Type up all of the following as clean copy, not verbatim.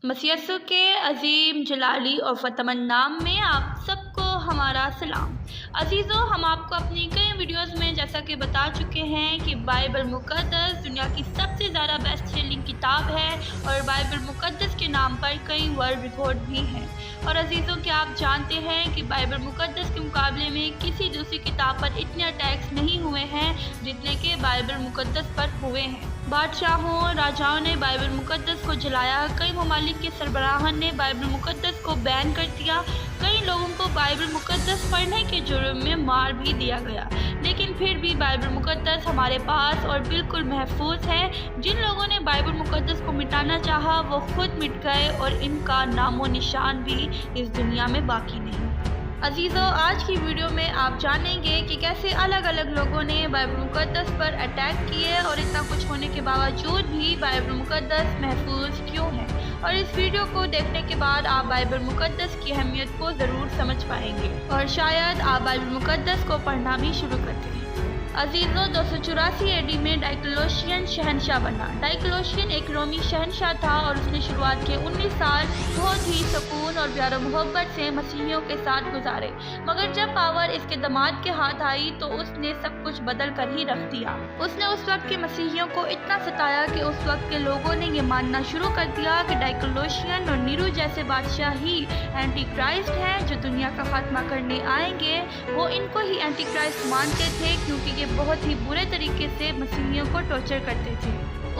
मसीह यीशु के अजीम जलाली और फतमन नाम में आप सबको हमारा सलाम। अजीज़ों, हम आपको अपनी कई वीडियोस में जैसा कि बता चुके हैं कि बाइबल मुक़द्दस दुनिया की सबसे ज़्यादा बेस्ट सेलिंग किताब है और बाइबल मुक़द्दस के नाम पर कई वर्ल्ड रिकॉर्ड भी हैं। और अजीज़ों, क्या आप जानते हैं कि बाइबल मुक़द्दस के मुकाबले में किसी दूसरी किताब पर इतने अटैक्स नहीं हुए हैं जितने के बाइबल मुक़द्दस पर हुए हैं। बादशाहों, राजाओं ने बाइबल मुक़द्दस को जलाया, कई ममालिक के सरबराहान ने बाइबल मुक़द्दस को बैन कर दिया, कई लोगों को बाइबल मुक़द्दस पढ़ने के जुर्म में मार भी दिया गया। लेकिन फिर भी बाइबल मुक़द्दस हमारे पास और बिल्कुल महफूज है। जिन लोगों ने बाइबल मुक़द्दस को मिटाना चाहा वो खुद मिट गए और इनका नामो निशान भी इस दुनिया में बाकी नहीं। अजीज़ों, आज की वीडियो में आप जानेंगे कि कैसे अलग अलग लोगों ने बाइबल मुक़द्दस पर अटैक किए और इतना कुछ होने के बावजूद भी बाइबल मुक़द्दस महफूज क्यों है। और इस वीडियो को देखने के बाद आप बाइबल मुक़द्दस की अहमियत को ज़रूर समझ पाएंगे और शायद आप बाइबल मुक़द्दस को पढ़ना भी शुरू कर दें। अजीज़ों, 284 AD में डायक्लोशियन शहनशाह बना। डायक्लोशियन एक रोमी शहनशाह था और उसने शुरुआत के 19 साल बहुत ही सुकून और प्यार मोहब्बत से मसीहियों के साथ गुजारे। मगर जब पावर इसके दामाद के हाथ आई तो उसने सब कुछ बदल कर ही रख दिया। उसने उस वक्त के मसीहियों को इतना सताया कि उस वक्त के लोगों ने ये मानना शुरू कर दिया कि डायक्लोशियन और नीरू जैसे बादशाह ही एंटी क्राइस्ट हैं जो दुनिया का खात्मा करने आएंगे। वो इनको ही एंटी क्राइस्ट मानते थे क्योंकि बहुत ही बुरे तरीके से मसीहियों को टॉर्चर करते थे।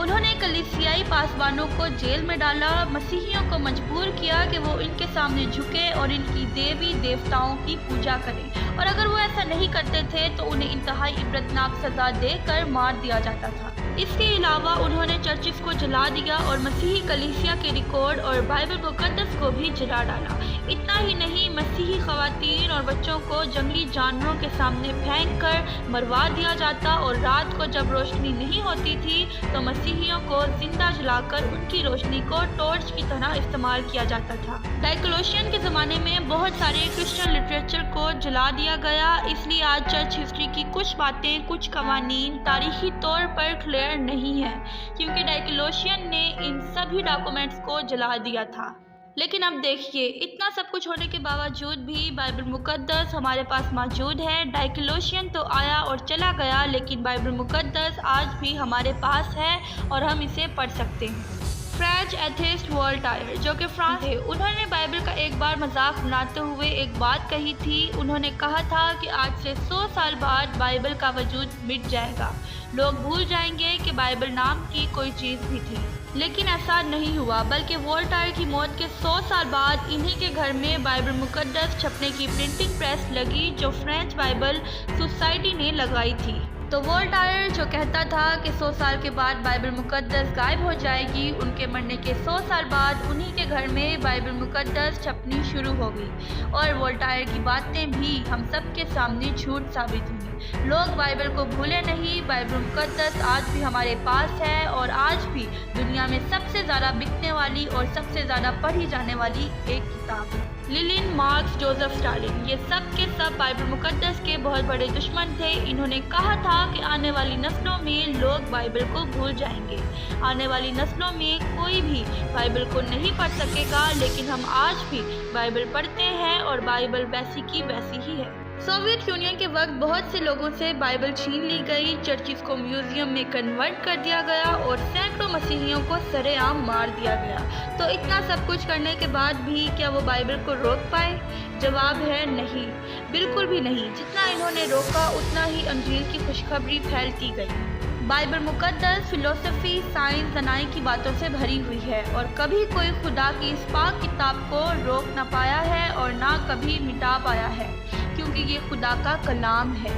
उन्होंने कलीसियाई पासवानों को जेल में डाला, मसीहियों को मजबूर किया कि वो इनके सामने झुके और इनकी देवी देवताओं की पूजा करें, और अगर वो ऐसा नहीं करते थे तो उन्हें इंतहाई इबरतनाक सजा देकर मार दिया जाता था। इसके अलावा उन्होंने चर्चिस को जला दिया और मसीही कलीसिया के रिकॉर्ड और बाइबल मुक़द्दस को भी जला डाला। इतना ही नहीं, मसीही ख़वातीन और बच्चों को जंगली जानवरों के सामने फेंक कर मरवा दिया जाता और रात को जब रोशनी नहीं होती थी तो मसीहियों को जिंदा जलाकर उनकी रोशनी को टॉर्च की तरह इस्तेमाल किया जाता था। डायक्लोशियन के ज़माने में बहुत सारे क्रिश्चियन लिटरेचर को जला दिया गया, इसलिए आज चर्च हिस्ट्री की कुछ बातें, कुछ कवानीन तारीखी तौर पर क्लियर नहीं है क्योंकि डायक्लोशियन ने इन सभी डॉक्यूमेंट्स को जला दिया था। लेकिन अब देखिए, इतना सब कुछ होने के बावजूद भी बाइबल मुक़द्दस हमारे पास मौजूद है। डायक्लोशियन तो आया और चला गया, लेकिन बाइबल मुक़द्दस आज भी हमारे पास है और हम इसे पढ़ सकते हैं। फ्रेंच एथिस्ट वोल्टायर, जो कि फ्रांस थे, उन्होंने बाइबल का एक बार मजाक बनाते हुए एक बात कही थी। उन्होंने कहा था कि आज से 100 साल बाद बाइबल का वजूद मिट जाएगा, लोग भूल जाएंगे कि बाइबल नाम की कोई चीज़ भी थी। लेकिन ऐसा नहीं हुआ, बल्कि वोल्टायर की मौत के 100 साल बाद इन्हीं के घर में बाइबल मुक़द्दस छपने की प्रिंटिंग प्रेस लगी जो फ्रेंच बाइबल सोसाइटी ने लगाई थी। तो वोल्टायर जो कहता था कि 100 साल के बाद बाइबल मुक़द्दस गायब हो जाएगी, उनके मरने के 100 साल बाद उन्हीं के घर में बाइबल मुक़द्दस छपनी शुरू हो गई और वोल्टायर की बातें भी हम सब के सामने झूठ साबित हुई। लोग बाइबल को भूले नहीं, बाइबल मुक़द्दस आज भी हमारे पास है और आज भी दुनिया में सबसे ज़्यादा बिकने वाली और सबसे ज़्यादा पढ़ी जाने वाली एक किताब है। लिलिन, मार्क्स, जोसेफ स्टालिन, ये सब के सब बाइबल मुक़द्दस के बहुत बड़े दुश्मन थे। इन्होंने कहा था कि आने वाली नस्लों में लोग बाइबल को भूल जाएंगे, आने वाली नस्लों में कोई भी बाइबल को नहीं पढ़ सकेगा। लेकिन हम आज भी बाइबल पढ़ते हैं और बाइबल वैसी की वैसी ही है। सोवियत यूनियन के वक्त बहुत से लोगों से बाइबल छीन ली गई, चर्चिस को म्यूजियम में कन्वर्ट कर दिया गया और सैकड़ों मसीहियों को सरेआम मार दिया गया। तो इतना सब कुछ करने के बाद भी क्या वो बाइबल को रोक पाए? जवाब है नहीं, बिल्कुल भी नहीं। जितना इन्होंने रोका उतना ही अंजील की खुशखबरी फैलती गई। बाइबल मुक़द्दस फिलोसफी, साइंस, दनाई की बातों से भरी हुई है और कभी कोई खुदा की इस पाक किताब को रोक ना पाया है और ना कभी मिटा पाया है क्योंकि ये खुदा का कलाम है।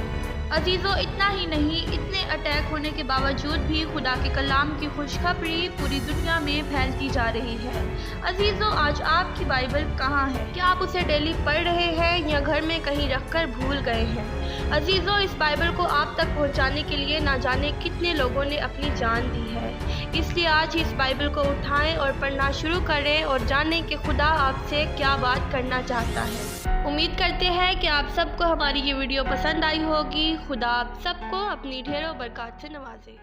अजीज़ों, इतना ही नहीं, इतने अटैक होने के बावजूद भी खुदा के कलाम की खुशखबरी पूरी दुनिया में फैलती जा रही है। अजीज़ों, आज आपकी बाइबल कहाँ है? क्या आप उसे डेली पढ़ रहे हैं या घर में कहीं रखकर भूल गए हैं? अजीज़ों, इस बाइबल को आप तक पहुँचाने के लिए ना जाने कितने लोगों ने अपनी जान दी है। इसलिए आज इस बाइबल को उठाएं और पढ़ना शुरू करें और जानें कि खुदा आपसे क्या बात करना चाहता है। उम्मीद करते हैं कि आप सबको हमारी ये वीडियो पसंद आई होगी। खुदा आप सबको अपनी ढेरों बरकत से नवाजे।